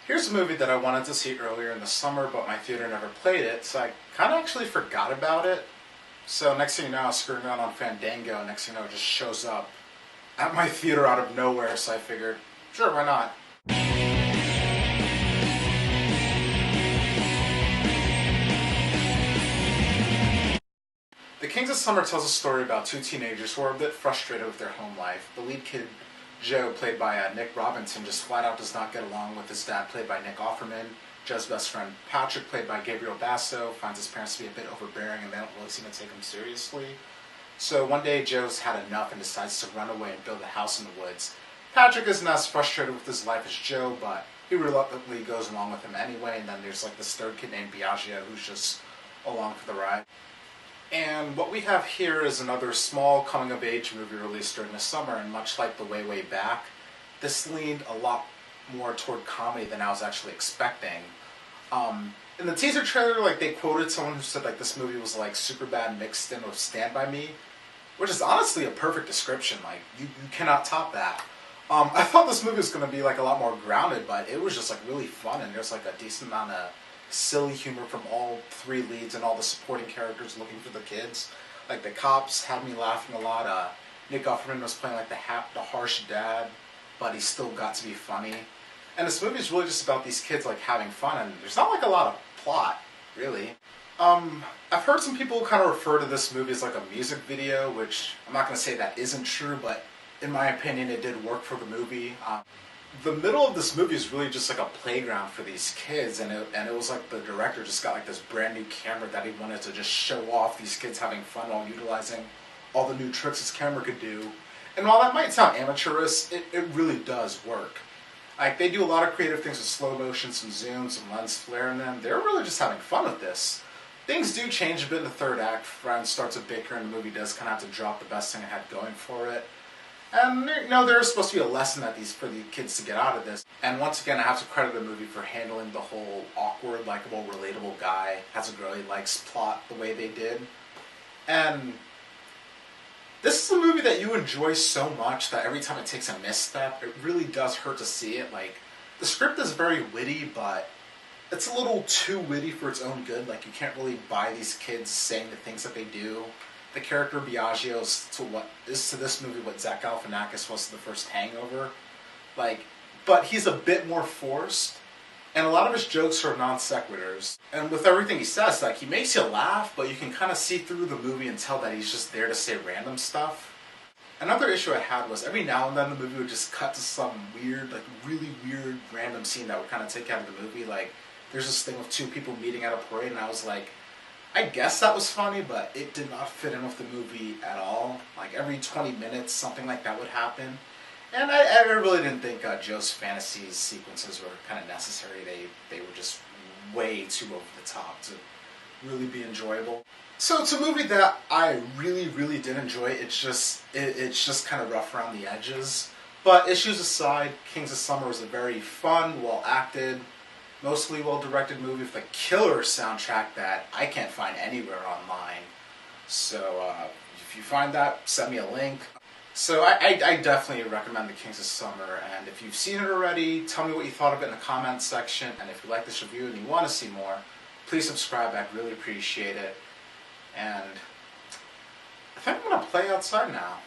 Here's a movie that I wanted to see earlier in the summer, but my theater never played it, so I kind of actually forgot about it. So next thing you know, I was screwing around on Fandango, and next thing you know, it just shows up at my theater out of nowhere, so I figured, sure, why not? The Kings of Summer tells a story about two teenagers who are a bit frustrated with their home life. The lead kid, Joe, played by Nick Robinson, just flat out does not get along with his dad, played by Nick Offerman. Joe's best friend, Patrick, played by Gabriel Basso, finds his parents to be a bit overbearing and they don't really seem to take him seriously. So one day, Joe's had enough and decides to run away and build a house in the woods. Patrick isn't as frustrated with his life as Joe, but he reluctantly goes along with him anyway, and then there's like this third kid named Biagio who's just along for the ride. And what we have here is another small coming-of-age movie released during the summer, and much like The Way Back, this leaned a lot more toward comedy than I was actually expecting. In the teaser trailer, they quoted someone who said this movie was like Superbad mixed in with Stand By Me, which is honestly a perfect description. You cannot top that. I thought this movie was going to be a lot more grounded, but it was just really fun, and there's a decent amount of silly humor from all three leads and all the supporting characters looking for the kids. The cops had me laughing a lot. Nick Offerman was playing the harsh dad, but he still got to be funny. And this movie is really just about these kids having fun, and there's not a lot of plot, really. I've heard some people kind of refer to this movie as a music video, which I'm not going to say that isn't true, but in my opinion it did work for the movie. The middle of this movie is really just a playground for these kids, and it was the director just got this brand new camera that he wanted to just show off these kids having fun while utilizing all the new tricks his camera could do. And while that might sound amateurish, it really does work. They do a lot of creative things with slow motion, some zoom, some lens flare in them. They're really just having fun with this. Things do change a bit in the third act. Friends starts a bicker, and the movie does kind of have to drop the best thing it had going for it. And there's supposed to be a lesson for the kids to get out of this. And once again, I have to credit the movie for handling the whole awkward, likable, relatable guy has a girl he likes plot the way they did. And this is a movie that you enjoy so much that every time it takes a misstep, it really does hurt to see it. The script is very witty, but it's a little too witty for its own good. You can't really buy these kids saying the things that they do. The character Biagio is to this movie what Zach Galifianakis was to the first Hangover. But he's a bit more forced, and a lot of his jokes are non sequiturs. And with everything he says, he makes you laugh, but you can kind of see through the movie and tell that he's just there to say random stuff. Another issue I had was every now and then the movie would just cut to some weird, really weird, random scene that would kind of take out of the movie. There's this thing with two people meeting at a parade, and I was like, I guess that was funny, but it did not fit in with the movie at all. Every 20 minutes, something like that would happen. And I really didn't think Joe's fantasy sequences were kind of necessary. They were just way too over the top to really be enjoyable. So it's a movie that I really, really did enjoy. It's just kind of rough around the edges. But issues aside, Kings of Summer was a very fun, well-acted, mostly well-directed movie with a killer soundtrack that I can't find anywhere online. So if you find that, send me a link. So I definitely recommend The Kings of Summer, and if you've seen it already, tell me what you thought of it in the comments section, and if you like this review and you want to see more, please subscribe. I'd really appreciate it. And I think I'm going to play outside now.